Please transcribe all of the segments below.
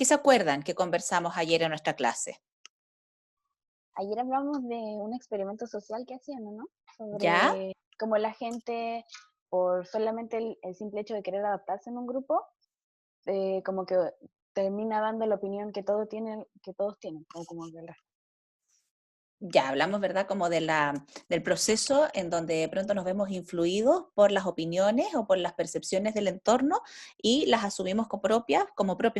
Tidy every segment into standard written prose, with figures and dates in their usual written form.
¿Qué se acuerdan que conversamos ayer en nuestra clase? Ayer hablamos de un experimento social que hacían, ¿no? ¿Ya? Sobre cómo la gente, por solamente el simple hecho de querer adaptarse en un grupo, como que termina dando la opinión que todos tienen, como que el resto. Ya hablamos, ¿verdad? Como del proceso en donde de pronto nos vemos influidos por las opiniones o por las percepciones del entorno y las asumimos como propias,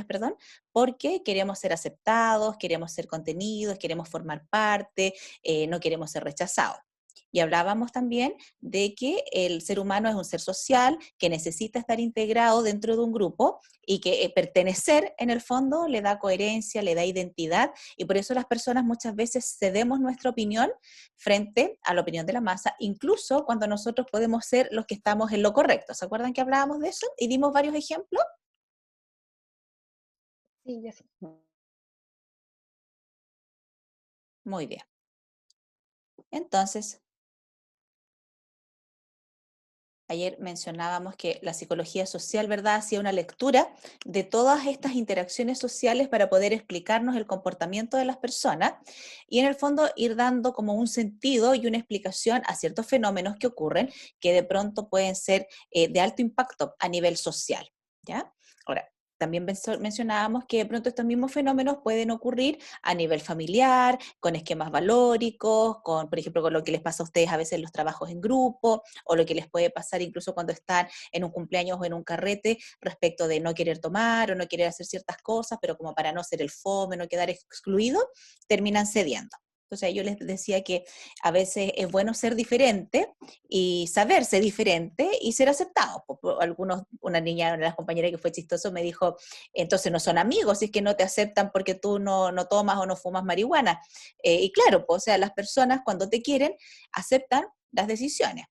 perdón, porque queremos ser aceptados, queremos ser contenidos, queremos formar parte, no queremos ser rechazados. Y hablábamos también de que el ser humano es un ser social que necesita estar integrado dentro de un grupo y que pertenecer en el fondo le da coherencia, le da identidad, y por eso las personas muchas veces cedemos nuestra opinión frente a la opinión de la masa, incluso cuando nosotros podemos ser los que estamos en lo correcto. ¿Se acuerdan que hablábamos de eso y dimos varios ejemplos? Sí, ya sé. Muy bien. Entonces, ayer mencionábamos que la psicología social, ¿verdad?, hacía una lectura de todas estas interacciones sociales para poder explicarnos el comportamiento de las personas y en el fondo ir dando como un sentido y una explicación a ciertos fenómenos que ocurren que de pronto pueden ser de alto impacto a nivel social, ¿ya? Ahora, también mencionábamos que de pronto estos mismos fenómenos pueden ocurrir a nivel familiar, con esquemas valóricos, con, por ejemplo, con lo que les pasa a ustedes a veces en los trabajos en grupo, o lo que les puede pasar incluso cuando están en un cumpleaños o en un carrete respecto de no querer tomar o no querer hacer ciertas cosas, pero como para no ser el fome, no quedar excluido, terminan cediendo. Entonces yo les decía que a veces es bueno ser diferente y saberse diferente y ser aceptado. Algunos, una niña, una de las compañeras que fue chistoso me dijo, entonces no son amigos, si es que no te aceptan porque tú no tomas o no fumas marihuana. Y claro, pues, o sea, las personas cuando te quieren aceptan las decisiones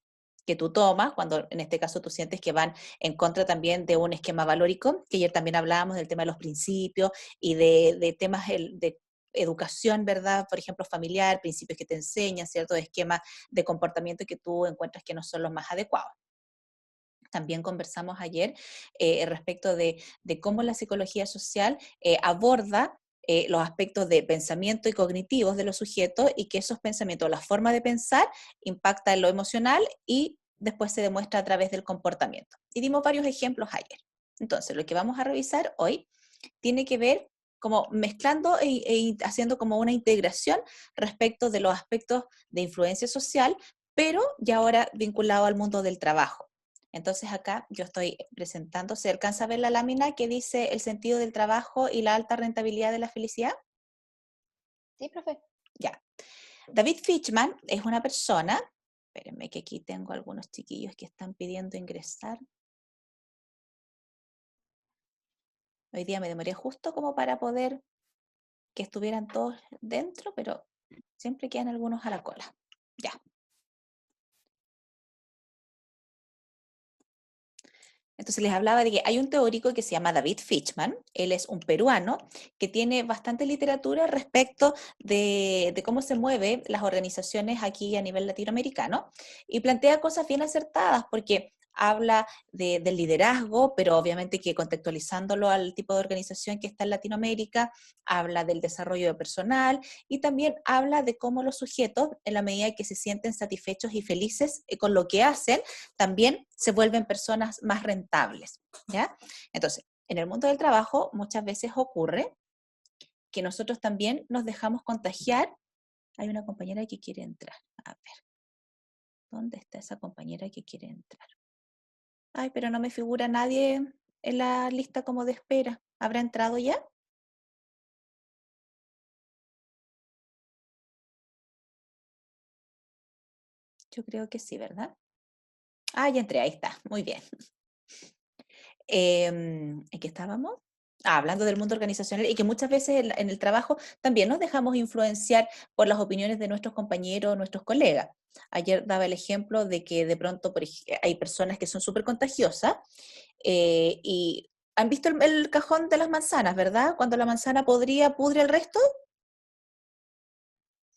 que tú tomas, cuando en este caso tú sientes que van en contra también de un esquema valórico, que ayer también hablábamos del tema de los principios y de temas de educación, ¿verdad? Por ejemplo, familiar, principios que te enseñan, ciertos esquemas de comportamiento que tú encuentras que no son los más adecuados. También conversamos ayer respecto de cómo la psicología social aborda los aspectos de pensamiento y cognitivos de los sujetos y que esos pensamientos, la forma de pensar, impacta en lo emocional y después se demuestra a través del comportamiento. Y dimos varios ejemplos ayer. Entonces, lo que vamos a revisar hoy tiene que ver como mezclando haciendo como una integración respecto de los aspectos de influencia social, pero ya ahora vinculado al mundo del trabajo. Entonces acá yo estoy presentando, ¿se alcanza a ver la lámina que dice el sentido del trabajo y la alta rentabilidad de la felicidad? Sí, profe. Ya. David Fitchman es una persona, espérenme que aquí tengo algunos chiquillos que están pidiendo ingresar. Hoy día me demoré justo como para poder que estuvieran todos dentro, pero siempre quedan algunos a la cola. Ya. Entonces les hablaba de que hay un teórico que se llama David Fitchman, él es un peruano que tiene bastante literatura respecto de cómo se mueven las organizaciones aquí a nivel latinoamericano y plantea cosas bien acertadas porque habla del liderazgo, pero obviamente que contextualizándolo al tipo de organización que está en Latinoamérica, habla del desarrollo de personal y también habla de cómo los sujetos, en la medida que se sienten satisfechos y felices con lo que hacen, también se vuelven personas más rentables, ¿ya? Entonces, en el mundo del trabajo muchas veces ocurre que nosotros también nos dejamos contagiar. Hay una compañera que quiere entrar. A ver, ¿dónde está esa compañera que quiere entrar? Ay, pero no me figura nadie en la lista como de espera. ¿Habrá entrado ya? Yo creo que sí, ¿verdad? Ah, ya entré, ahí está. Muy bien. ¿En qué estábamos? Hablando del mundo organizacional y que muchas veces en el trabajo también nos dejamos influenciar por las opiniones de nuestros compañeros, nuestros colegas. Ayer daba el ejemplo de que de pronto hay personas que son súper contagiosas y han visto el cajón de las manzanas, ¿verdad? Cuando la manzana podría pudre el resto.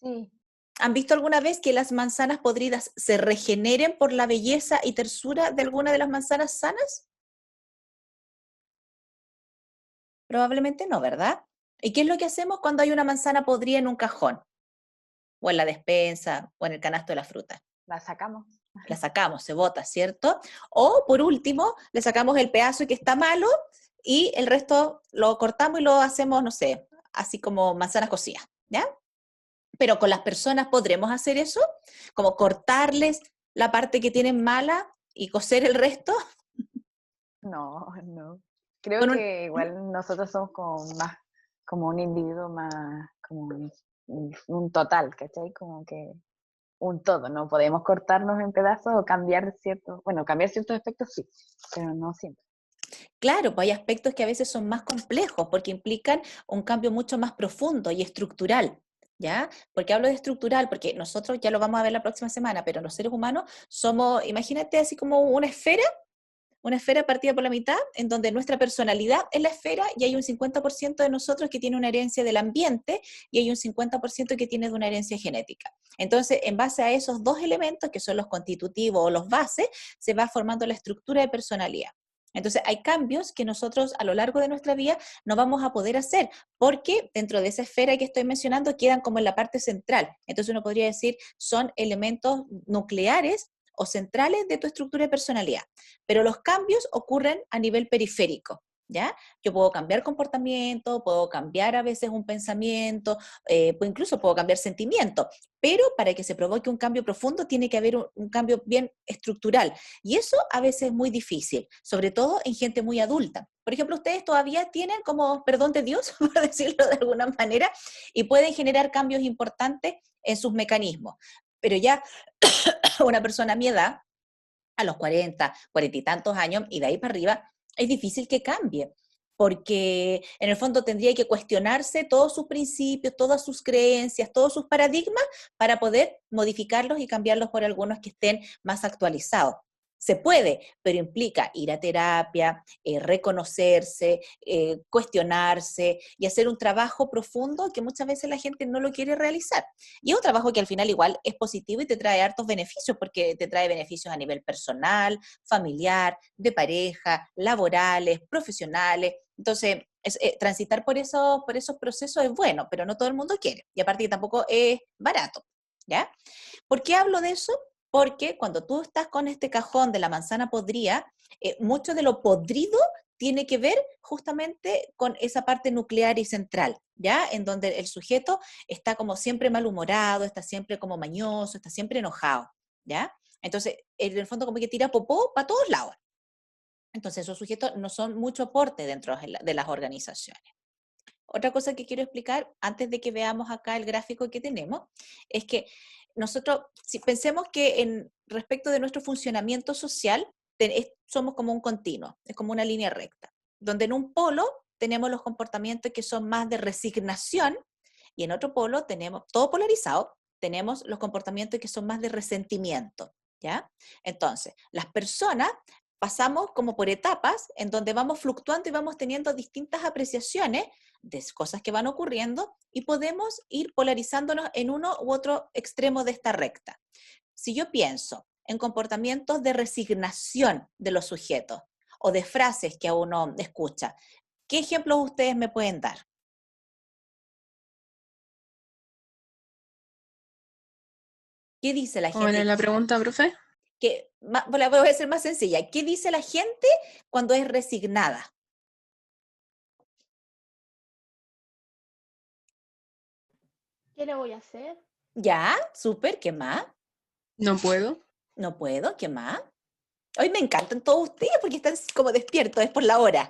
Sí, ¿Han visto alguna vez que las manzanas podridas se regeneren por la belleza y tersura de alguna de las manzanas sanas? Probablemente no, ¿verdad? ¿Y qué es lo que hacemos cuando hay una manzana podrida en un cajón? O en la despensa, o en el canasto de la fruta. La sacamos. La sacamos, se bota, ¿cierto? O por último, le sacamos el pedazo que está malo y el resto lo cortamos y lo hacemos, no sé, así como manzanas cocidas, ¿ya? Pero con las personas podremos hacer eso, como cortarles la parte que tienen mala y cocer el resto No, no. Creo con un... que igual nosotros somos como más, como un individuo más, como un total, ¿cachai? Como que un todo, no podemos cortarnos en pedazos o cambiar ciertos, bueno, cambiar ciertos aspectos sí, pero no siempre. Claro, pues hay aspectos que a veces son más complejos porque implican un cambio mucho más profundo y estructural, ¿ya? Porque hablo de estructural, porque nosotros ya lo vamos a ver la próxima semana, pero los seres humanos somos, imagínate así como una esfera partida por la mitad, en donde nuestra personalidad es la esfera y hay un 50% de nosotros que tiene una herencia del ambiente y hay un 50% que tiene de una herencia genética. Entonces, en base a esos dos elementos, que son los constitutivos o los bases, se va formando la estructura de personalidad. Entonces, hay cambios que nosotros a lo largo de nuestra vida no vamos a poder hacer, porque dentro de esa esfera que estoy mencionando quedan como en la parte central. Entonces, uno podría decir, son elementos nucleares o centrales de tu estructura de personalidad, pero los cambios ocurren a nivel periférico, ¿ya? Yo puedo cambiar comportamiento, puedo cambiar a veces un pensamiento, pues incluso puedo cambiar sentimiento, pero para que se provoque un cambio profundo tiene que haber un cambio bien estructural, y eso a veces es muy difícil, sobre todo en gente muy adulta. Por ejemplo, ustedes todavía tienen como perdón de Dios, por decirlo de alguna manera, y pueden generar cambios importantes en sus mecanismos. Pero ya una persona a mi edad, a los 40, 40 y tantos años, y de ahí para arriba, es difícil que cambie, porque en el fondo tendría que cuestionarse todos sus principios, todas sus creencias, todos sus paradigmas para poder modificarlos y cambiarlos por algunos que estén más actualizados. Se puede, pero implica ir a terapia, reconocerse, cuestionarse y hacer un trabajo profundo que muchas veces la gente no lo quiere realizar. Y es un trabajo que al final igual es positivo y te trae hartos beneficios, porque te trae beneficios a nivel personal, familiar, de pareja, laborales, profesionales. Entonces, transitar por esos procesos es bueno, pero no todo el mundo quiere. Y aparte que tampoco es barato, ¿ya? ¿Por qué hablo de eso? Porque cuando tú estás con este cajón de la manzana podrida, mucho de lo podrido tiene que ver justamente con esa parte nuclear y central, ¿ya? En donde el sujeto está como siempre malhumorado, está siempre como mañoso, está siempre enojado, ¿ya? Entonces, en el fondo como que tira popó para todos lados. Entonces, esos sujetos no son mucho aporte dentro de las organizaciones. Otra cosa que quiero explicar antes de que veamos acá el gráfico que tenemos es que nosotros, si pensemos que en respecto de nuestro funcionamiento social, somos como un continuo, es como una línea recta, donde en un polo tenemos los comportamientos que son más de resignación y en otro polo tenemos, todo polarizado, tenemos los comportamientos que son más de resentimiento, ¿ya? Entonces, las personas pasamos como por etapas en donde vamos fluctuando y vamos teniendo distintas apreciaciones de cosas que van ocurriendo y podemos ir polarizándonos en uno u otro extremo de esta recta. Si yo pienso en comportamientos de resignación de los sujetos o de frases que uno escucha, ¿qué ejemplos ustedes me pueden dar? ¿Qué dice la ¿Cómo era gente? la pregunta, profe? La voy a hacer más sencilla. ¿Qué dice la gente cuando es resignada? ¿Qué le voy a hacer? Ya, súper, ¿qué más? No puedo. No puedo, ¿qué más? Hoy me encantan todos ustedes porque están como despiertos, es por la hora.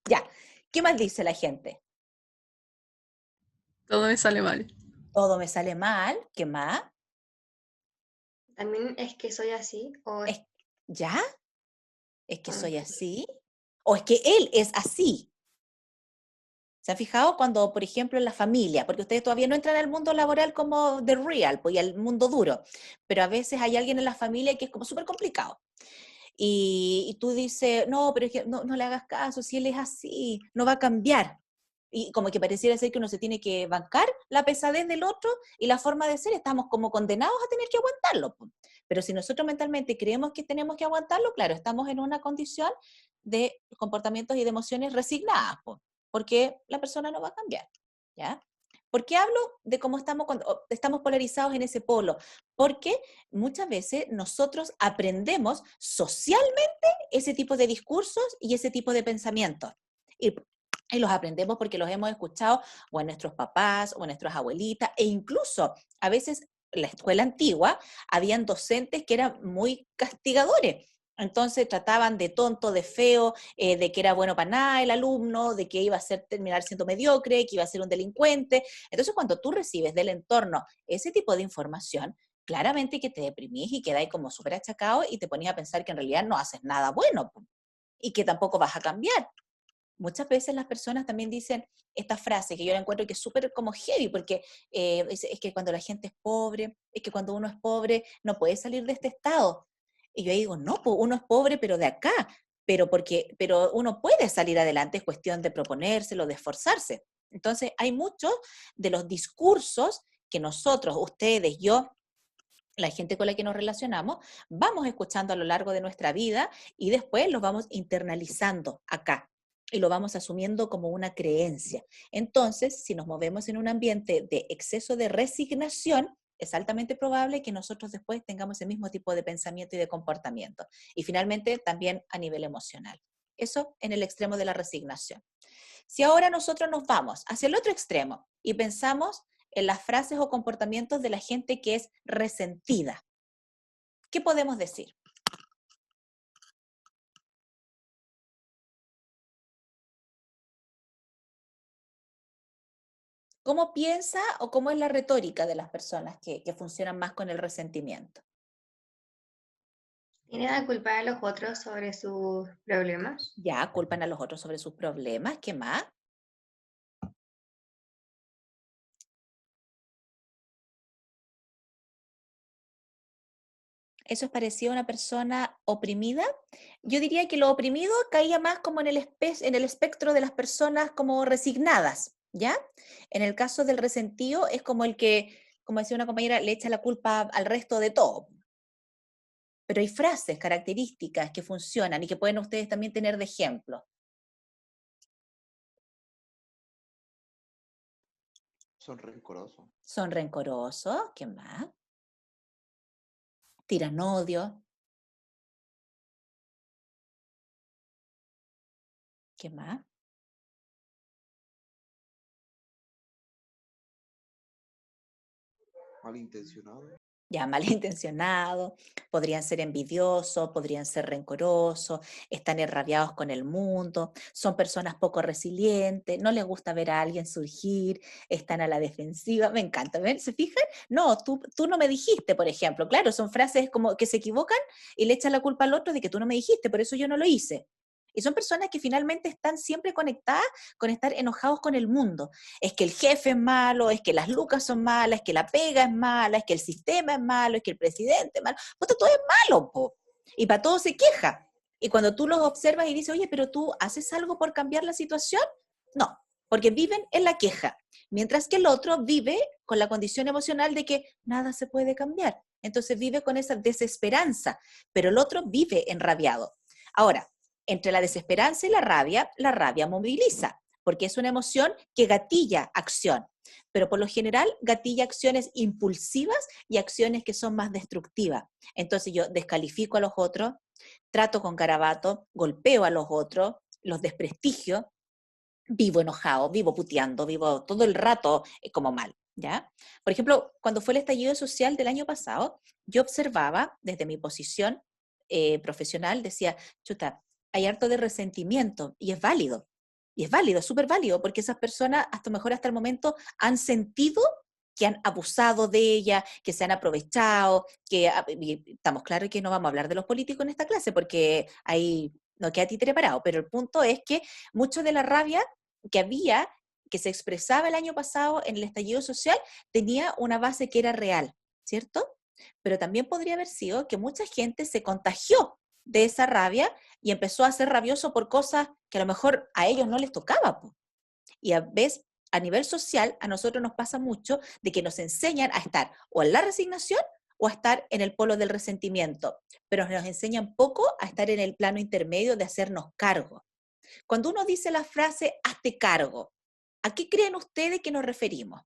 Ya, ¿qué más dice la gente? Todo me sale mal. Todo me sale mal, ¿qué más? También es que soy así, Es, ¿ya? ¿Es que bueno, soy así? ¿O es que él es así? ¿Se han fijado cuando, por ejemplo, en la familia, porque ustedes todavía no entran al mundo laboral como de real, pues, y al mundo duro, pero a veces hay alguien en la familia que es como súper complicado. Y tú dices, no, pero es que no le hagas caso, si él es así, no va a cambiar. Y como que pareciera ser que uno se tiene que bancar la pesadez del otro y la forma de ser, estamos como condenados a tener que aguantarlo. Po. Pero si nosotros mentalmente creemos que tenemos que aguantarlo, claro, estamos en una condición de comportamientos y de emociones resignadas. Po. porque la persona no va a cambiar, ¿ya? ¿Por qué hablo de cómo estamos cuando estamos polarizados en ese polo? Porque muchas veces nosotros aprendemos socialmente ese tipo de discursos y ese tipo de pensamientos. Y los aprendemos porque los hemos escuchado o en nuestros papás o en nuestras abuelitas, e incluso a veces en la escuela antigua habían docentes que eran muy castigadores. Entonces trataban de tonto, de feo, de que era bueno para nada el alumno, de que iba a terminar siendo mediocre, que iba a ser un delincuente. Entonces cuando tú recibes del entorno ese tipo de información, claramente que te deprimís y quedáis como súper achacado y te ponías a pensar que en realidad no haces nada bueno y que tampoco vas a cambiar. Muchas veces las personas también dicen esta frase que yo la encuentro que es súper como heavy, porque es que cuando la gente es pobre, es que cuando uno es pobre no puede salir de este estado. Y yo digo, no, pues uno es pobre, pero de acá, pero uno puede salir adelante, es cuestión de proponérselo, de esforzarse. Entonces, hay muchos de los discursos que nosotros, ustedes, yo, la gente con la que nos relacionamos, vamos escuchando a lo largo de nuestra vida y después los vamos internalizando acá y lo vamos asumiendo como una creencia. Entonces, si nos movemos en un ambiente de exceso de resignación, es altamente probable que nosotros después tengamos el mismo tipo de pensamiento y de comportamiento. Y finalmente, también a nivel emocional. Eso en el extremo de la resignación. Si ahora nosotros nos vamos hacia el otro extremo y pensamos en las frases o comportamientos de la gente que es resentida, ¿qué podemos decir? ¿Cómo piensa o cómo es la retórica de las personas que funcionan más con el resentimiento? Tienden a culpar a los otros sobre sus problemas. Ya, culpan a los otros sobre sus problemas. ¿Qué más? ¿Eso es parecido a una persona oprimida? Yo diría que lo oprimido caía más como en el espectro de las personas como resignadas, ¿ya? En el caso del resentido es como el que, como decía una compañera, le echa la culpa al resto de todo. Pero hay frases características que funcionan y que pueden ustedes también tener de ejemplo. Son rencorosos. Son rencorosos, ¿qué más? Tiran odio, ¿qué más? Malintencionados. Ya, malintencionados, podrían ser envidiosos, podrían ser rencorosos, están enrabiados con el mundo, son personas poco resilientes, no les gusta ver a alguien surgir, están a la defensiva. Me encanta, ¿ven? ¿Se fijan? No, tú no me dijiste, por ejemplo. Claro, son frases como que se equivocan y le echan la culpa al otro de que tú no me dijiste, por eso yo no lo hice. Y son personas que finalmente están siempre conectadas con estar enojados con el mundo. Es que el jefe es malo, es que las lucas son malas, es que la pega es mala, es que el sistema es malo, es que el presidente es malo. Puta, todo es malo, po. Y para todo se queja. Y cuando tú los observas y dices, oye, pero tú haces algo por cambiar la situación, no, porque viven en la queja. Mientras que el otro vive con la condición emocional de que nada se puede cambiar. Entonces vive con esa desesperanza, pero el otro vive enrabiado. Ahora, entre la desesperanza y la rabia moviliza, porque es una emoción que gatilla acción, pero por lo general gatilla acciones impulsivas y acciones que son más destructivas. Entonces yo descalifico a los otros, trato con garabato, golpeo a los otros, los desprestigio, vivo enojado, vivo puteando, vivo todo el rato como mal, ¿ya? Por ejemplo, cuando fue el estallido social del año pasado, yo observaba desde mi posición profesional, decía, chuta, hay harto de resentimiento y es válido, súper válido, porque esas personas hasta mejor hasta el momento han sentido que han abusado de ella, que se han aprovechado, y estamos claros que no vamos a hablar de los políticos en esta clase, porque ahí no queda títere parado, pero el punto es que mucho de la rabia que había, que se expresaba el año pasado en el estallido social, tenía una base que era real, ¿cierto? Pero también podría haber sido que mucha gente se contagió de esa rabia y empezó a ser rabioso por cosas que a lo mejor a ellos no les tocaba. Po. Y a veces, a nivel social, a nosotros nos pasa mucho de que nos enseñan a estar o en la resignación o a estar en el polo del resentimiento, pero nos enseñan poco a estar en el plano intermedio de hacernos cargo. Cuando uno dice la frase, hazte cargo, ¿a qué creen ustedes que nos referimos?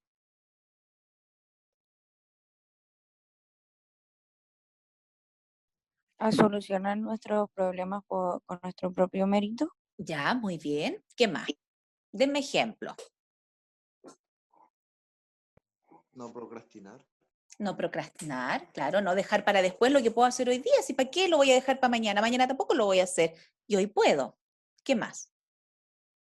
A solucionar nuestros problemas con nuestro propio mérito. Ya, muy bien. ¿Qué más? Denme ejemplo. No procrastinar. No procrastinar, claro, no dejar para después lo que puedo hacer hoy día. ¿Si para qué lo voy a dejar para mañana? Mañana tampoco lo voy a hacer. Y hoy puedo. ¿Qué más?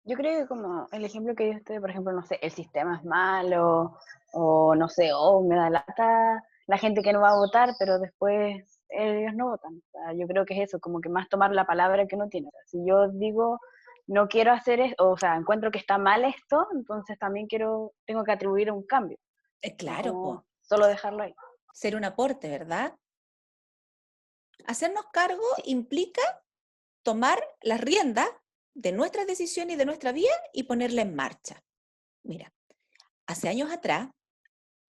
Yo creo que como el ejemplo que dio usted, por ejemplo, no sé, el sistema es malo, o no sé, me da lata la gente que no va a votar, pero después ellos no votan. O sea, yo creo que es eso, como que más tomar la palabra que uno tiene. O sea, si yo digo, no quiero hacer esto, o sea, encuentro que está mal esto, entonces también tengo que atribuir un cambio, no Claro, como po, solo dejarlo ahí. ser un aporte, ¿verdad? Hacernos cargo Sí. implica tomar las riendas de nuestras decisiones y de nuestra vida y ponerla en marcha. Mira, hace años atrás,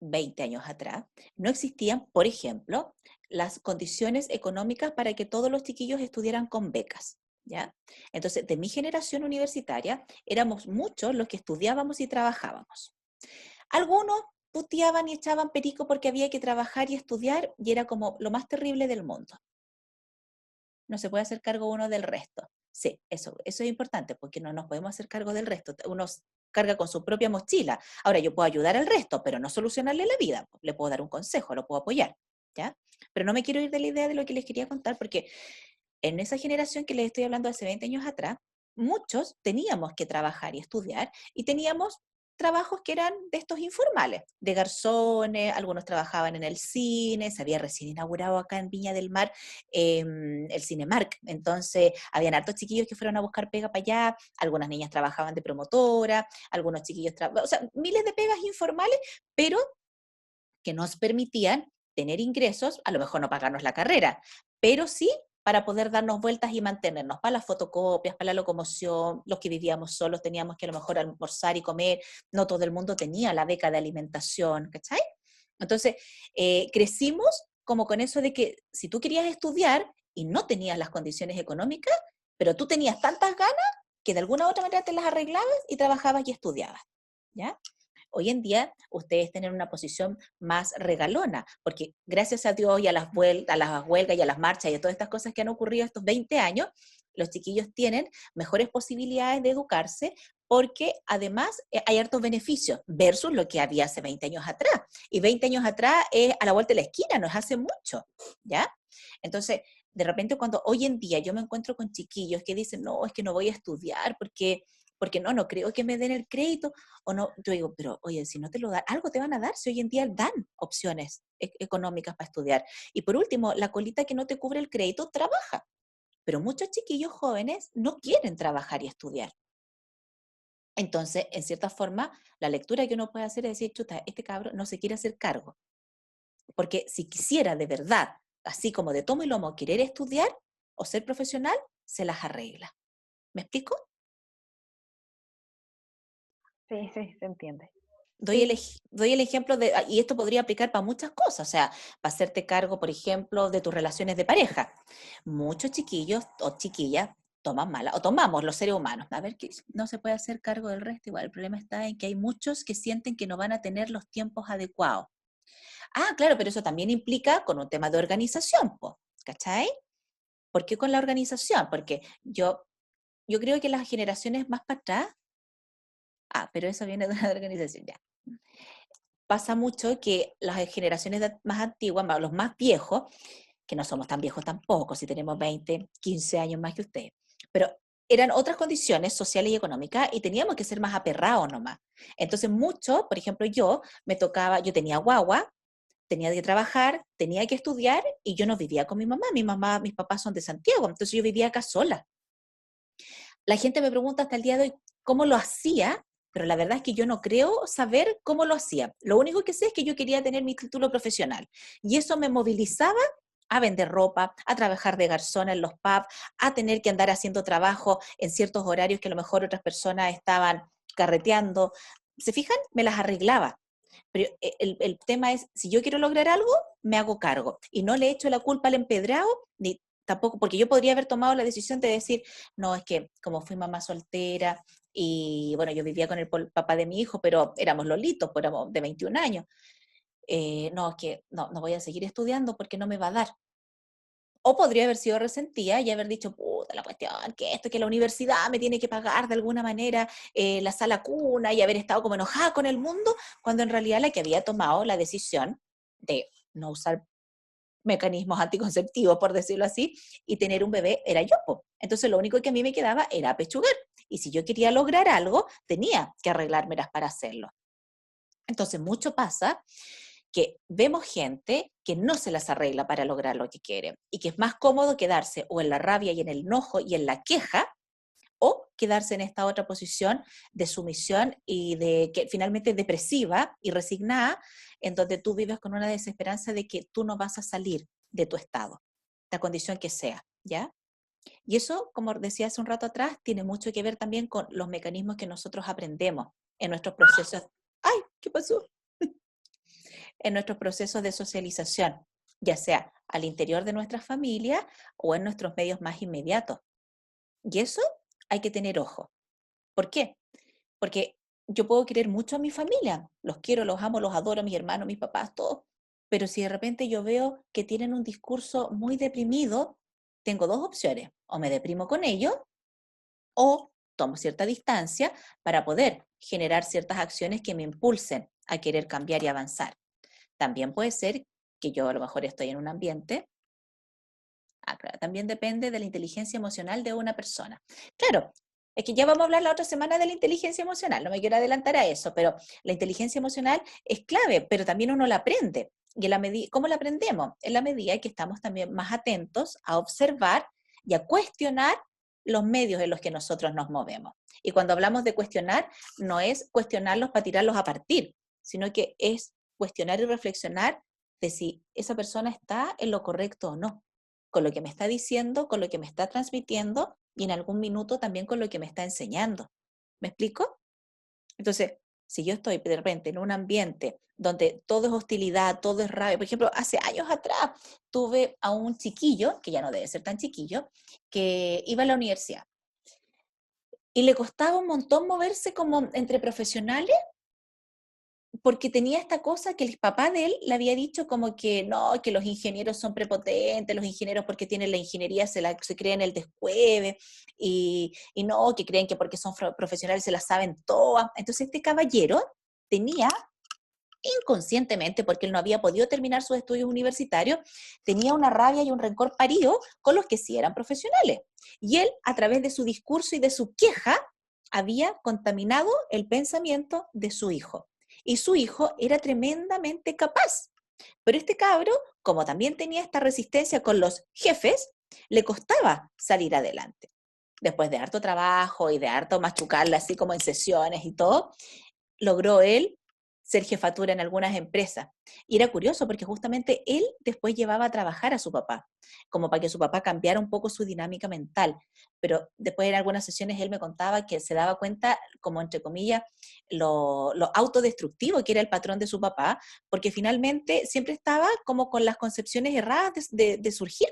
20 años atrás, no existían, por ejemplo, las condiciones económicas para que todos los chiquillos estudiaran con becas, ¿ya? Entonces, de mi generación universitaria, éramos muchos los que estudiábamos y trabajábamos. Algunos puteaban y echaban perico porque había que trabajar y estudiar y era como lo más terrible del mundo. No se puede hacer cargo uno del resto. Sí, eso es importante porque no nos podemos hacer cargo del resto. Uno carga con su propia mochila. Ahora, yo puedo ayudar al resto, pero no solucionarle la vida. Le puedo dar un consejo, lo puedo apoyar, ¿ya? Pero no me quiero ir de la idea de lo que les quería contar porque en esa generación que les estoy hablando hace 20 años atrás, muchos teníamos que trabajar y estudiar y teníamos trabajos que eran de estos informales, de garzones, algunos trabajaban en el cine, se había recién inaugurado acá en Viña del Mar el Cinemark, entonces habían hartos chiquillos que fueron a buscar pega para allá, algunas niñas trabajaban de promotora, algunos chiquillos, o sea, miles de pegas informales, pero que nos permitían tener ingresos, a lo mejor no pagarnos la carrera, pero sí para poder darnos vueltas y mantenernos, para las fotocopias, para la locomoción, los que vivíamos solos teníamos que a lo mejor almorzar y comer, no todo el mundo tenía la beca de alimentación, ¿cachai? Entonces, crecimos como con eso de que si tú querías estudiar y no tenías las condiciones económicas, pero tú tenías tantas ganas que de alguna u otra manera te las arreglabas y trabajabas y estudiabas, ¿ya? Hoy en día ustedes tienen una posición más regalona, porque gracias a Dios y a las huelgas y a las marchas y a todas estas cosas que han ocurrido estos 20 años, los chiquillos tienen mejores posibilidades de educarse porque además hay hartos beneficios versus lo que había hace 20 años atrás. Y 20 años atrás es a la vuelta de la esquina, no es hace mucho, ¿ya? Entonces, de repente cuando hoy en día yo me encuentro con chiquillos que dicen, no, es que no voy a estudiar porque no creo que me den el crédito, o no, yo digo, pero oye, si no te lo dan, algo te van a dar, si hoy en día dan opciones económicas para estudiar. Y por último, la colita que no te cubre el crédito, trabaja. Pero muchos chiquillos jóvenes no quieren trabajar y estudiar. Entonces, en cierta forma, la lectura que uno puede hacer es decir, chuta, este cabro no se quiere hacer cargo. Porque si quisiera de verdad, así como de tomo y lomo, querer estudiar o ser profesional, se las arregla. ¿Me explico? Sí, sí, se entiende. Doy el ejemplo de, y esto podría aplicar para muchas cosas, o sea, para hacerte cargo, por ejemplo, de tus relaciones de pareja. Muchos chiquillos o chiquillas toman mala, o tomamos los seres humanos, a ver, que no se puede hacer cargo del resto, igual el problema está en que hay muchos que sienten que no van a tener los tiempos adecuados. Ah, claro, pero eso también implica con un tema de organización, po, ¿cachai? ¿Por qué con la organización? Porque yo creo que las generaciones más para atrás, pero eso viene de una organización, ya. Pasa mucho que las generaciones más antiguas, los más viejos, que no somos tan viejos tampoco, si tenemos 20, 15 años más que ustedes, pero eran otras condiciones sociales y económicas y teníamos que ser más aperrados nomás. Entonces mucho, por ejemplo yo tenía guagua, tenía que trabajar, tenía que estudiar y yo no vivía con mi mamá, mis papás son de Santiago, entonces yo vivía acá sola. La gente me pregunta hasta el día de hoy cómo lo hacía, pero la verdad es que yo no creo saber cómo lo hacía. Lo único que sé es que yo quería tener mi título profesional y eso me movilizaba a vender ropa, a trabajar de garzona en los pubs, a tener que andar haciendo trabajo en ciertos horarios que a lo mejor otras personas estaban carreteando. ¿Se fijan? Me las arreglaba. Pero el tema es, si yo quiero lograr algo, me hago cargo. Y no le echo la culpa al empedrado, ni Tampoco, porque yo podría haber tomado la decisión de decir, no, es que como fui mamá soltera y bueno, yo vivía con el papá de mi hijo, pero éramos lolitos, pues éramos de 21 años. No, es que no voy a seguir estudiando porque no me va a dar. O podría haber sido resentida y haber dicho, puta, la cuestión, que esto, que la universidad me tiene que pagar de alguna manera la sala cuna y haber estado como enojada con el mundo, cuando en realidad la que había tomado la decisión de no usar mecanismos anticonceptivos, por decirlo así, y tener un bebé era yo, po. Entonces lo único que a mí me quedaba era apechugar. Y si yo quería lograr algo, tenía que arreglármelas para hacerlo. Entonces mucho pasa que vemos gente que no se las arregla para lograr lo que quiere y que es más cómodo quedarse o en la rabia y en el enojo y en la queja o quedarse en esta otra posición de sumisión y de que finalmente depresiva y resignada, en donde tú vives con una desesperanza de que tú no vas a salir de tu estado, la condición que sea, ¿ya? Y eso, como decía hace un rato atrás, tiene mucho que ver también con los mecanismos que nosotros aprendemos en nuestros procesos. ¡Ay! ¿Qué pasó? En nuestros procesos de socialización, ya sea al interior de nuestra familia o en nuestros medios más inmediatos. Y eso hay que tener ojo. ¿Por qué? Porque yo puedo querer mucho a mi familia, los quiero, los amo, los adoro, mis hermanos, mis papás, todos, pero si de repente yo veo que tienen un discurso muy deprimido, tengo dos opciones, o me deprimo con ellos o tomo cierta distancia para poder generar ciertas acciones que me impulsen a querer cambiar y avanzar. También puede ser que yo a lo mejor estoy en un ambiente, claro, también depende de la inteligencia emocional de una persona. Claro, es que ya vamos a hablar la otra semana de la inteligencia emocional, no me quiero adelantar a eso, pero la inteligencia emocional es clave, pero también uno la aprende. Y ¿cómo la aprendemos? En la medida en que estamos también más atentos a observar y a cuestionar los medios en los que nosotros nos movemos. Y cuando hablamos de cuestionar, no es cuestionarlos para tirarlos a partir, sino que es cuestionar y reflexionar de si esa persona está en lo correcto o no, con lo que me está diciendo, con lo que me está transmitiendo y en algún minuto también con lo que me está enseñando. ¿Me explico? Entonces, si yo estoy de repente en un ambiente donde todo es hostilidad, todo es rabia, por ejemplo, hace años atrás tuve a un chiquillo, que ya no debe ser tan chiquillo, que iba a la universidad y le costaba un montón moverse como entre profesionales porque tenía esta cosa que el papá de él le había dicho como que no, que los ingenieros son prepotentes, los ingenieros porque tienen la ingeniería se creen el descueve y no, que creen que porque son profesionales se las saben todas. Entonces este caballero tenía inconscientemente, porque él no había podido terminar sus estudios universitarios, tenía una rabia y un rencor parido con los que sí eran profesionales. Y él, a través de su discurso y de su queja, había contaminado el pensamiento de su hijo. Y su hijo era tremendamente capaz. Pero este cabro, como también tenía esta resistencia con los jefes, le costaba salir adelante. Después de harto trabajo y de harto machucarla así como en sesiones y todo, logró él ser jefatura en algunas empresas. Y era curioso porque justamente él después llevaba a trabajar a su papá, como para que su papá cambiara un poco su dinámica mental. Pero después en algunas sesiones él me contaba que se daba cuenta, como entre comillas, lo autodestructivo que era el patrón de su papá, porque finalmente siempre estaba como con las concepciones erradas de surgir.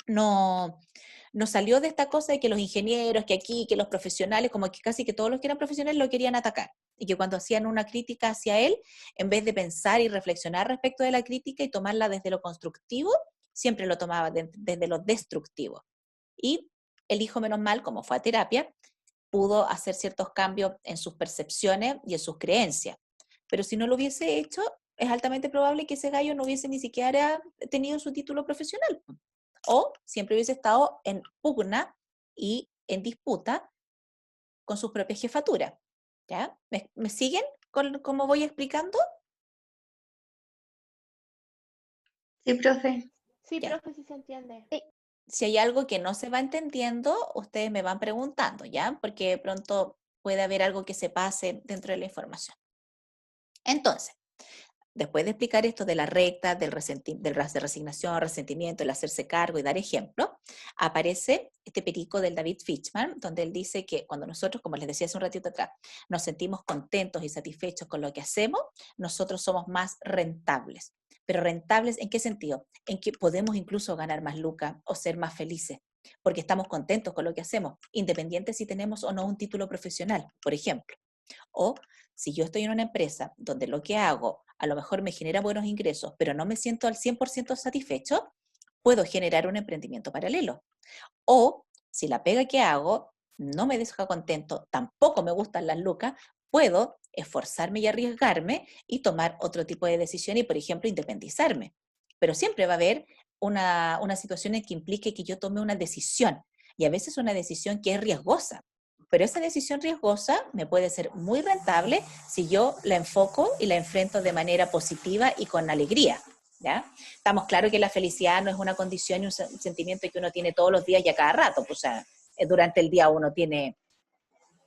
No, no salió de esta cosa de que los ingenieros, que aquí, que los profesionales, como que casi que todos los que eran profesionales lo querían atacar. Y que cuando hacían una crítica hacia él, en vez de pensar y reflexionar respecto de la crítica y tomarla desde lo constructivo, siempre lo tomaba desde lo destructivo. Y el hijo, menos mal, como fue a terapia, pudo hacer ciertos cambios en sus percepciones y en sus creencias. Pero si no lo hubiese hecho, es altamente probable que ese gallo no hubiese ni siquiera tenido su título profesional. O siempre hubiese estado en pugna y en disputa con sus propias jefaturas. ¿Ya? ¿Me siguen con cómo voy explicando? Sí, profe. Sí, Ya. profe, sí se entiende. Si hay algo que no se va entendiendo, ustedes me van preguntando, ¿ya? Porque de pronto puede haber algo que se pase dentro de la información. Entonces, después de explicar esto de la recta, de resignación, resentimiento, el hacerse cargo y dar ejemplo, aparece este perico del David Fishman, donde él dice que cuando nosotros, como les decía hace un ratito atrás, nos sentimos contentos y satisfechos con lo que hacemos, nosotros somos más rentables. pero rentables, ¿en qué sentido? En que podemos incluso ganar más lucas o ser más felices, porque estamos contentos con lo que hacemos, independiente si tenemos o no un título profesional, por ejemplo. O si yo estoy en una empresa donde lo que hago a lo mejor me genera buenos ingresos, pero no me siento al 100% satisfecho, puedo generar un emprendimiento paralelo. O si la pega que hago no me deja contento, tampoco me gustan las lucas, puedo esforzarme y arriesgarme y tomar otro tipo de decisión y, por ejemplo, independizarme. Pero siempre va a haber una situación en que implique que yo tome una decisión, y a veces una decisión que es riesgosa. Pero esa decisión riesgosa me puede ser muy rentable si yo la enfoco y la enfrento de manera positiva y con alegría, ¿ya? Estamos claros que la felicidad no es una condición y un sentimiento que uno tiene todos los días y a cada rato, pues, o sea, durante el día uno tiene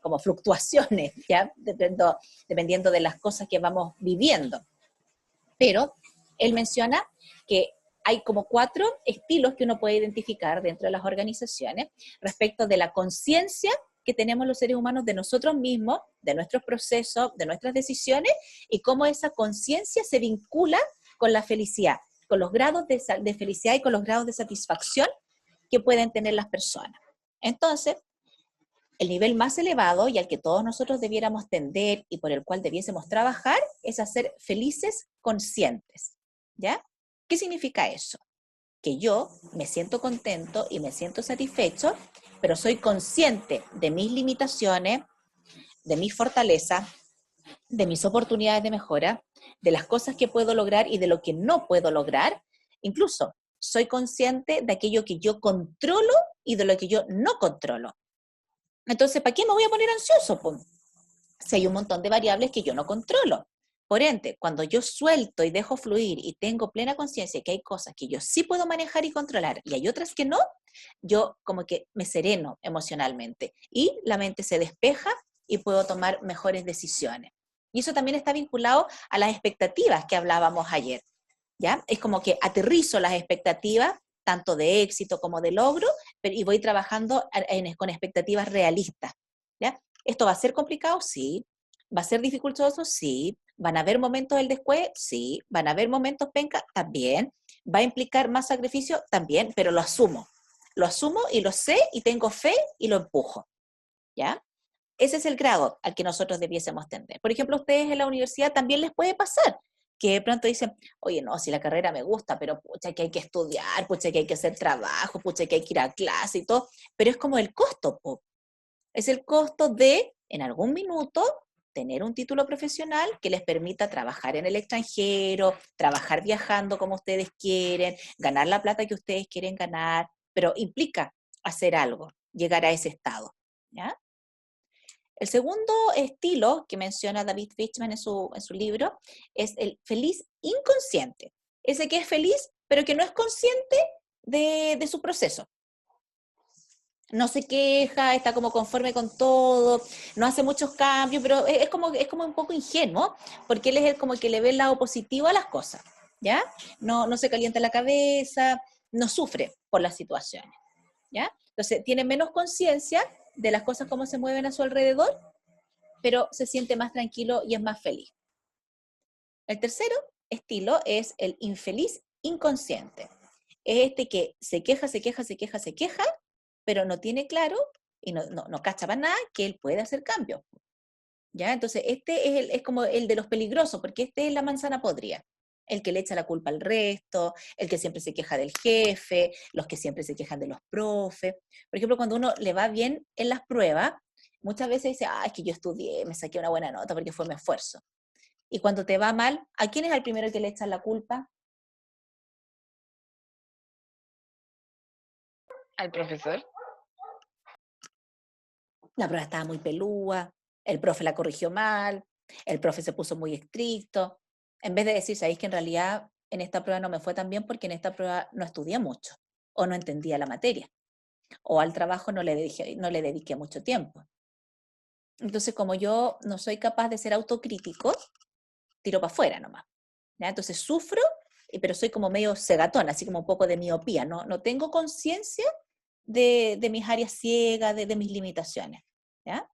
como fluctuaciones, ¿ya? Dependiendo de las cosas que vamos viviendo. Pero él menciona que hay como 4 estilos que uno puede identificar dentro de las organizaciones respecto de la conciencia que tenemos los seres humanos de nosotros mismos, de nuestros procesos, de nuestras decisiones, y cómo esa conciencia se vincula con la felicidad, con los grados de felicidad y con los grados de satisfacción que pueden tener las personas. Entonces, el nivel más elevado y al que todos nosotros debiéramos tender y por el cual debiésemos trabajar es a ser felices conscientes, ¿ya? ¿Qué significa eso? Que yo me siento contento y me siento satisfecho, pero soy consciente de mis limitaciones, de mis fortalezas, de mis oportunidades de mejora, de las cosas que puedo lograr y de lo que no puedo lograr. Incluso soy consciente de aquello que yo controlo y de lo que yo no controlo. Entonces, ¿para qué me voy a poner ansioso? Pues, si hay un montón de variables que yo no controlo. Por ende, cuando yo suelto y dejo fluir y tengo plena conciencia de que hay cosas que yo sí puedo manejar y controlar y hay otras que no, yo como que me sereno emocionalmente y la mente se despeja y puedo tomar mejores decisiones. Y eso también está vinculado a las expectativas que hablábamos ayer, ¿ya? Es como que aterrizo las expectativas, tanto de éxito como de logro, y voy trabajando con expectativas realistas, ¿ya? ¿Esto va a ser complicado? Sí. ¿Va a ser dificultoso? Sí. ¿Van a haber momentos del después? Sí. ¿Van a haber momentos penca? También. ¿Va a implicar más sacrificio? También, pero lo asumo. Lo asumo y lo sé y tengo fe y lo empujo, ¿ya? Ese es el grado al que nosotros debiésemos tender. Por ejemplo, a ustedes en la universidad también les puede pasar que de pronto dicen, oye, no, si la carrera me gusta, pero pucha que hay que estudiar, pucha que hay que hacer trabajo, pucha que hay que ir a clase y todo, pero es como el costo, po. Es el costo de, en algún minuto, tener un título profesional que les permita trabajar en el extranjero, trabajar viajando como ustedes quieren, ganar la plata que ustedes quieren ganar, pero implica hacer algo, llegar a ese estado, ¿ya? El segundo estilo que menciona David Fishman en su libro es el feliz inconsciente. Ese que es feliz, pero que no es consciente de su proceso. No se queja, está como conforme con todo, no hace muchos cambios, pero es como un poco ingenuo, porque él es como el que le ve el lado positivo a las cosas, ¿ya? No se calienta la cabeza, no sufre por las situaciones, ¿ya? Entonces, tiene menos conciencia de las cosas como se mueven a su alrededor, pero se siente más tranquilo y es más feliz. El tercero estilo es el infeliz inconsciente. Es este que se queja, pero no tiene claro y no cacha para nada que él puede hacer cambios, ¿ya? Entonces, este es como el de los peligrosos, porque este es la manzana podrida. El que le echa la culpa al resto, el que siempre se queja del jefe, los que siempre se quejan de los profes. Por ejemplo, cuando uno le va bien en las pruebas, muchas veces dice, es que yo estudié, me saqué una buena nota porque fue mi esfuerzo. Y cuando te va mal, ¿a quién es el primero que le echan la culpa? ¿Al profesor? La prueba estaba muy pelúa, el profe la corrigió mal, el profe se puso muy estricto. En vez de decir, ¿sabéis que en realidad en esta prueba no me fue tan bien porque en esta prueba no estudié mucho o no entendía la materia o al trabajo no le dediqué mucho tiempo? Entonces, como yo no soy capaz de ser autocrítico, tiro para afuera nomás, ¿ya? Entonces sufro, pero soy como medio cegatón, así como un poco de miopía, no tengo conciencia de mis áreas ciegas, de mis limitaciones, ¿ya?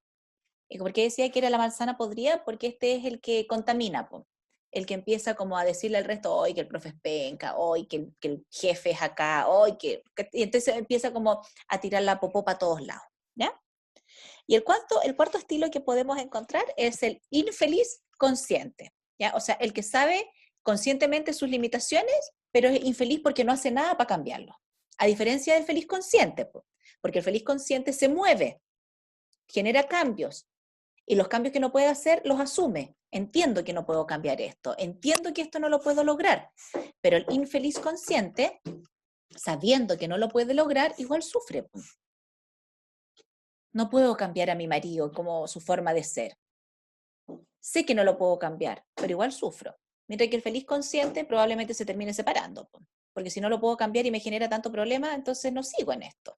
¿Y por qué decía que era la manzana podrida? Porque este es el que contamina, po. el que empieza como a decirle al resto, hoy que el profe es penca, hoy que el jefe es acá, hoy y entonces empieza como a tirar la popó para todos lados, ¿ya? Y el cuarto estilo que podemos encontrar es el infeliz consciente, ¿ya? O sea, el que sabe conscientemente sus limitaciones, pero es infeliz porque no hace nada para cambiarlo. A diferencia del feliz consciente, porque el feliz consciente se mueve, genera cambios, y los cambios que no puede hacer los asume. Entiendo que no puedo cambiar esto, entiendo que esto no lo puedo lograr, pero el infeliz consciente, sabiendo que no lo puede lograr, igual sufre. No puedo cambiar a mi marido como su forma de ser. Sé que no lo puedo cambiar, pero igual sufro. Mientras que el feliz consciente probablemente se termine separando, porque si no lo puedo cambiar y me genera tanto problema, entonces no sigo en esto.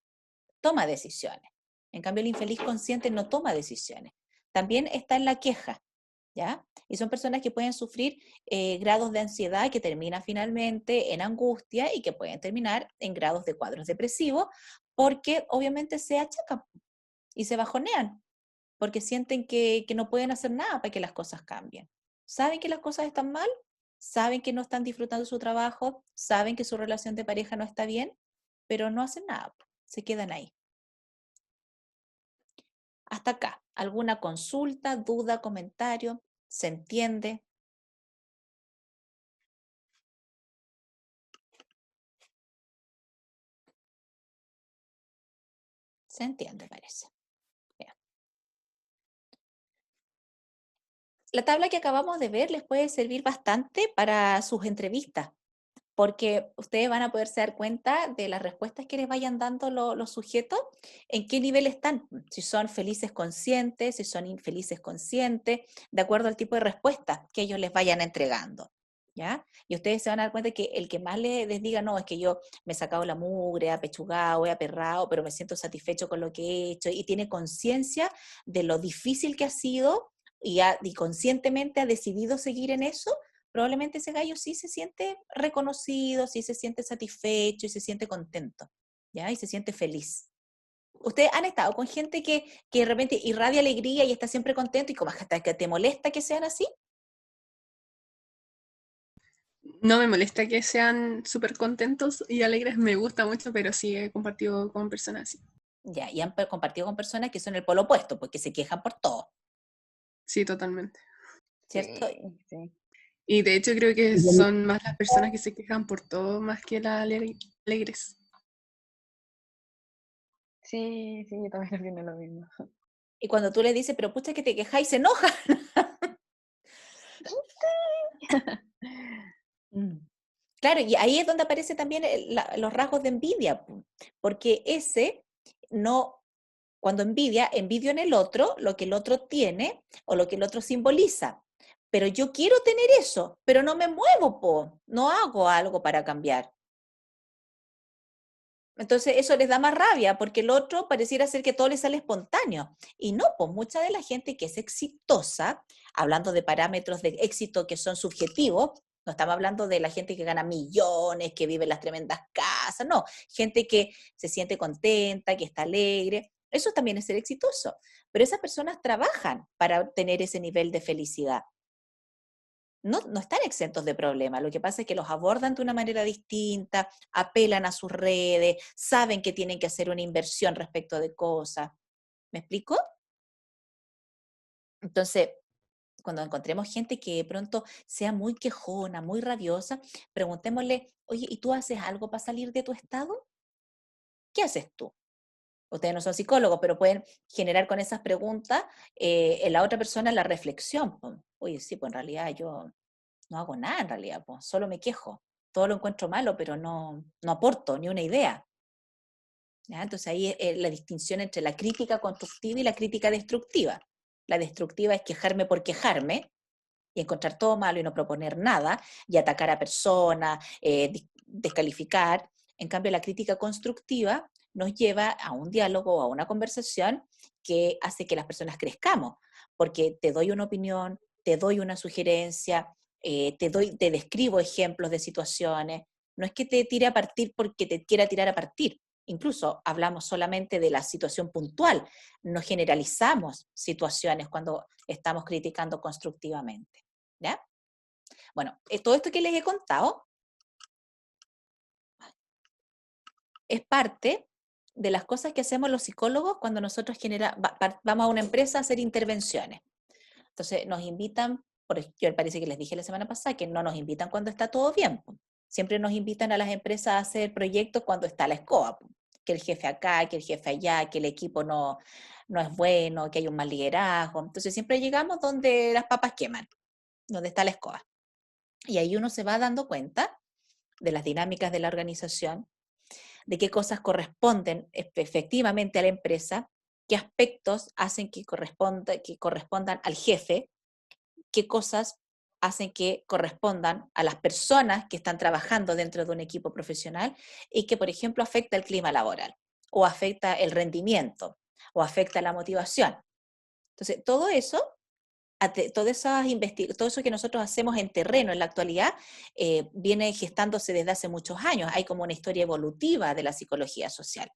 Toma decisiones. En cambio, el infeliz consciente no toma decisiones. También está en la queja, ¿ya? Y son personas que pueden sufrir grados de ansiedad que terminan finalmente en angustia y que pueden terminar en grados de cuadros depresivos, porque obviamente se achacan y se bajonean, porque sienten que no pueden hacer nada para que las cosas cambien. Saben que las cosas están mal, saben que no están disfrutando su trabajo, saben que su relación de pareja no está bien, pero no hacen nada, se quedan ahí. Hasta acá, ¿alguna consulta, duda, comentario? ¿Se entiende? Se entiende, parece. Bien. La tabla que acabamos de ver les puede servir bastante para sus entrevistas, porque ustedes van a poderse dar cuenta de las respuestas que les vayan dando los sujetos, en qué nivel están, si son felices conscientes, si son infelices conscientes, de acuerdo al tipo de respuesta que ellos les vayan entregando, ¿ya? Y ustedes se van a dar cuenta que el que más les diga, no, es que yo me he sacado la mugre, he apechugado, he aperrado, pero me siento satisfecho con lo que he hecho, y tiene conciencia de lo difícil que ha sido, y conscientemente ha decidido seguir en eso, probablemente ese gallo sí se siente reconocido, sí se siente satisfecho y se siente contento, ¿ya? Y se siente feliz. ¿Ustedes han estado con gente que de repente irradia alegría y está siempre contento y como hasta que te molesta que sean así? No me molesta que sean súper contentos y alegres, me gusta mucho, pero sí he compartido con personas así. Ya, y han compartido con personas que son el polo opuesto, porque se quejan por todo, Sí, totalmente. ¿cierto? Sí, sí. Y de hecho creo que son más las personas que se quejan por todo más que las alegres. Sí, sí, yo también opino lo mismo. Y cuando tú le dices, pero pucha que te quejáis, se enoja. Claro, y ahí es donde aparecen también los rasgos de envidia, porque ese no, cuando envidio en el otro lo que el otro tiene o lo que el otro simboliza. Pero yo quiero tener eso, pero no me muevo, no hago algo para cambiar. Entonces eso les da más rabia porque el otro pareciera ser que todo le sale espontáneo. Y no, pues mucha de la gente que es exitosa, hablando de parámetros de éxito que son subjetivos, no estamos hablando de la gente que gana millones, que vive en las tremendas casas, no, gente que se siente contenta, que está alegre, eso también es ser exitoso. Pero esas personas trabajan para tener ese nivel de felicidad. No están exentos de problemas, lo que pasa es que los abordan de una manera distinta, apelan a sus redes, saben que tienen que hacer una inversión respecto de cosas. ¿Me explico? Entonces, cuando encontremos gente que de pronto sea muy quejona, muy rabiosa, preguntémosle, oye, ¿y tú haces algo para salir de tu estado? ¿Qué haces tú? Ustedes no son psicólogos, pero pueden generar con esas preguntas en la otra persona la reflexión. Oye, sí, pues en realidad yo no hago nada en realidad, pues, solo me quejo. Todo lo encuentro malo, pero no aporto ni una idea. ¿Ya? Entonces ahí es la distinción entre la crítica constructiva y la crítica destructiva. La destructiva es quejarme por quejarme y encontrar todo malo y no proponer nada y atacar a personas, descalificar. En cambio, la crítica constructiva nos lleva a un diálogo o a una conversación que hace que las personas crezcamos, porque te doy una opinión, te doy una sugerencia, te describo ejemplos de situaciones. No es que te tire a partir porque te quiera tirar a partir. Incluso hablamos solamente de la situación puntual, no generalizamos situaciones cuando estamos criticando constructivamente. ¿Ya? Bueno, todo esto que les he contado es parte de las cosas que hacemos los psicólogos cuando nosotros vamos a una empresa a hacer intervenciones. Entonces nos invitan, yo parece que les dije la semana pasada que no nos invitan cuando está todo bien. Siempre nos invitan a las empresas a hacer proyectos cuando está la escoba. Que el jefe acá, que el jefe allá, que el equipo no es bueno, que hay un mal liderazgo. Entonces siempre llegamos donde las papas queman, donde está la escoba. Y ahí uno se va dando cuenta de las dinámicas de la organización, de qué cosas corresponden efectivamente a la empresa, qué aspectos hacen que correspondan al jefe, qué cosas hacen que correspondan a las personas que están trabajando dentro de un equipo profesional y que, por ejemplo, afecta el clima laboral o afecta el rendimiento o afecta la motivación. Entonces, todo eso que nosotros hacemos en terreno en la actualidad viene gestándose desde hace muchos años. Hay como una historia evolutiva de la psicología social.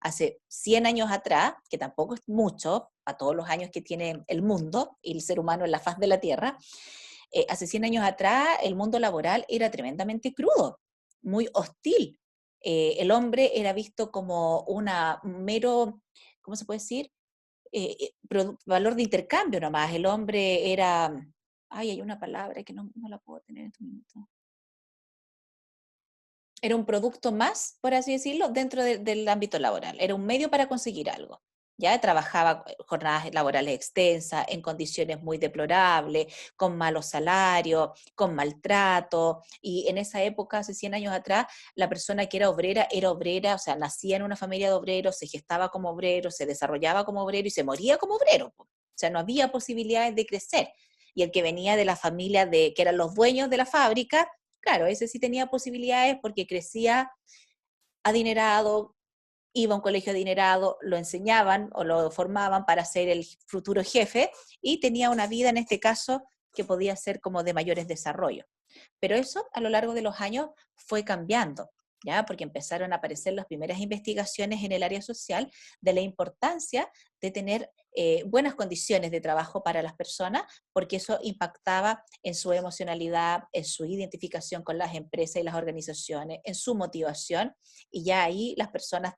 Hace 100 años atrás, que tampoco es mucho, para todos los años que tiene el mundo y el ser humano en la faz de la Tierra, hace 100 años atrás el mundo laboral era tremendamente crudo, muy hostil. El hombre era visto como un mero, ¿cómo se puede decir? Valor de intercambio nomás. El hombre era, hay una palabra que no la puedo tener en este momento. Era un producto más, por así decirlo, dentro del ámbito laboral. Era un medio para conseguir algo. Ya trabajaba jornadas laborales extensas, en condiciones muy deplorables, con malos salarios, con maltrato. Y en esa época, hace 100 años atrás, la persona que era obrera, o sea, nacía en una familia de obreros, se gestaba como obrero, se desarrollaba como obrero y se moría como obrero. O sea, no había posibilidades de crecer. Y el que venía de la familia que eran los dueños de la fábrica, claro, ese sí tenía posibilidades porque crecía adinerado, iba a un colegio adinerado, lo enseñaban o lo formaban para ser el futuro jefe y tenía una vida en este caso que podía ser como de mayores desarrollos. Pero eso a lo largo de los años fue cambiando, ¿ya? Porque empezaron a aparecer las primeras investigaciones en el área social de la importancia de tener buenas condiciones de trabajo para las personas, porque eso impactaba en su emocionalidad, en su identificación con las empresas y las organizaciones, en su motivación, y ya ahí las personas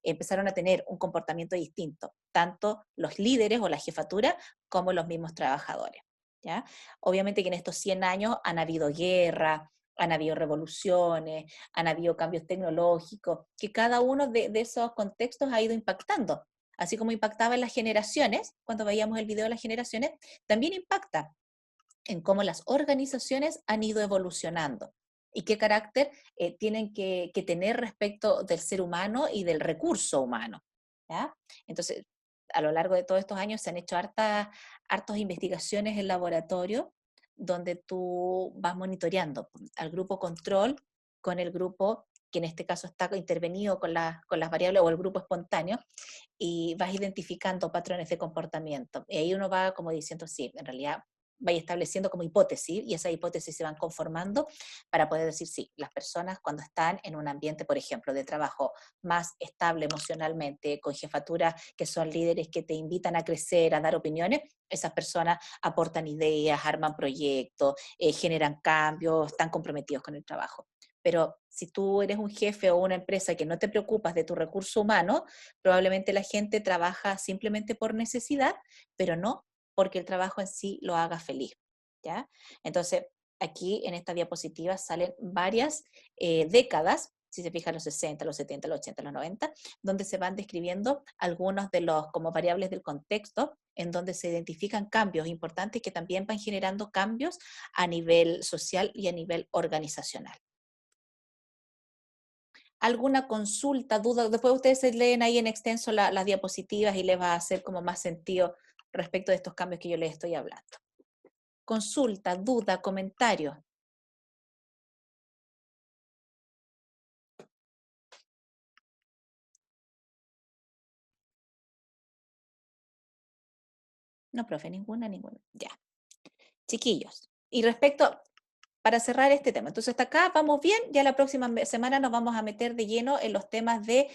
empezaron a tener un comportamiento distinto, tanto los líderes o la jefatura como los mismos trabajadores. ¿Ya? Obviamente que en estos 100 años han habido guerra, han habido revoluciones, han habido cambios tecnológicos, que cada uno de esos contextos ha ido impactando. Así como impactaba en las generaciones, cuando veíamos el video de las generaciones, también impacta en cómo las organizaciones han ido evolucionando y qué carácter tienen que tener respecto del ser humano y del recurso humano. ¿Ya? Entonces, a lo largo de todos estos años se han hecho hartas investigaciones en laboratorio donde tú vas monitoreando al grupo control con el grupo que en este caso está intervenido con las variables o el grupo espontáneo, y vas identificando patrones de comportamiento. Y ahí uno va como diciendo, sí, en realidad va estableciendo como hipótesis, y esas hipótesis se van conformando para poder decir, sí, las personas cuando están en un ambiente, por ejemplo, de trabajo más estable emocionalmente, con jefaturas que son líderes que te invitan a crecer, a dar opiniones, esas personas aportan ideas, arman proyectos, generan cambios, están comprometidos con el trabajo. Pero si tú eres un jefe o una empresa que no te preocupas de tu recurso humano, probablemente la gente trabaja simplemente por necesidad, pero no porque el trabajo en sí lo haga feliz, ¿ya? Entonces, aquí en esta diapositiva salen varias décadas, si se fijan los 60, los 70, los 80, los 90, donde se van describiendo algunos de los como variables del contexto, en donde se identifican cambios importantes que también van generando cambios a nivel social y a nivel organizacional. ¿Alguna consulta, duda? Después ustedes se leen ahí en extenso las diapositivas y les va a hacer como más sentido respecto de estos cambios que yo les estoy hablando. Consulta, duda, comentario. No, profe, ninguna. Ya. Chiquillos. Y para cerrar este tema, entonces hasta acá vamos bien, ya la próxima semana nos vamos a meter de lleno en los temas de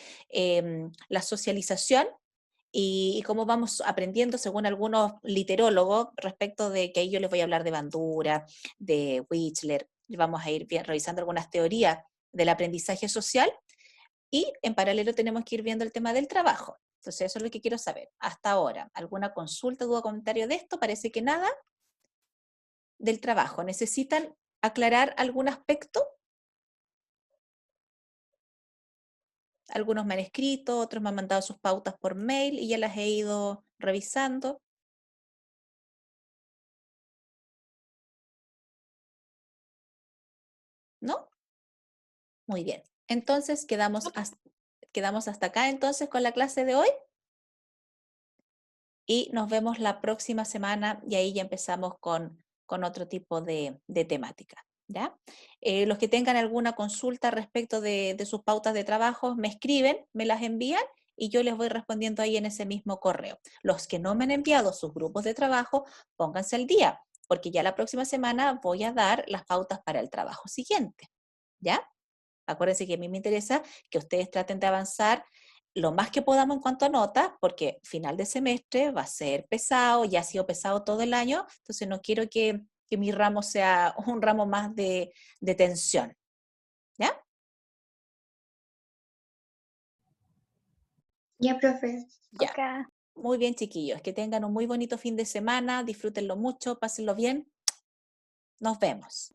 la socialización y cómo vamos aprendiendo según algunos literólogos respecto de que ahí yo les voy a hablar de Bandura, de Wechsler, y vamos a ir revisando algunas teorías del aprendizaje social y en paralelo tenemos que ir viendo el tema del trabajo. Entonces eso es lo que quiero saber. Hasta ahora, ¿alguna consulta, duda, comentario de esto? Parece que nada. Del trabajo, ¿necesitan aclarar algún aspecto? Algunos me han escrito, otros me han mandado sus pautas por mail y ya las he ido revisando. ¿No? Muy bien. Entonces quedamos hasta acá entonces con la clase de hoy. Y nos vemos la próxima semana y ahí ya empezamos con otro tipo de temática. ¿Ya? Los que tengan alguna consulta respecto de sus pautas de trabajo, me escriben, me las envían y yo les voy respondiendo ahí en ese mismo correo. Los que no me han enviado sus grupos de trabajo, pónganse al día, porque ya la próxima semana voy a dar las pautas para el trabajo siguiente. ¿Ya? Acuérdense que a mí me interesa que ustedes traten de avanzar lo más que podamos en cuanto a notas, porque final de semestre va a ser pesado, ya ha sido pesado todo el año, entonces no quiero que mi ramo sea un ramo más de tensión. ¿Ya? Ya, profe. Ya. Ok. Muy bien, chiquillos. Que tengan un muy bonito fin de semana, disfrútenlo mucho, pásenlo bien. Nos vemos.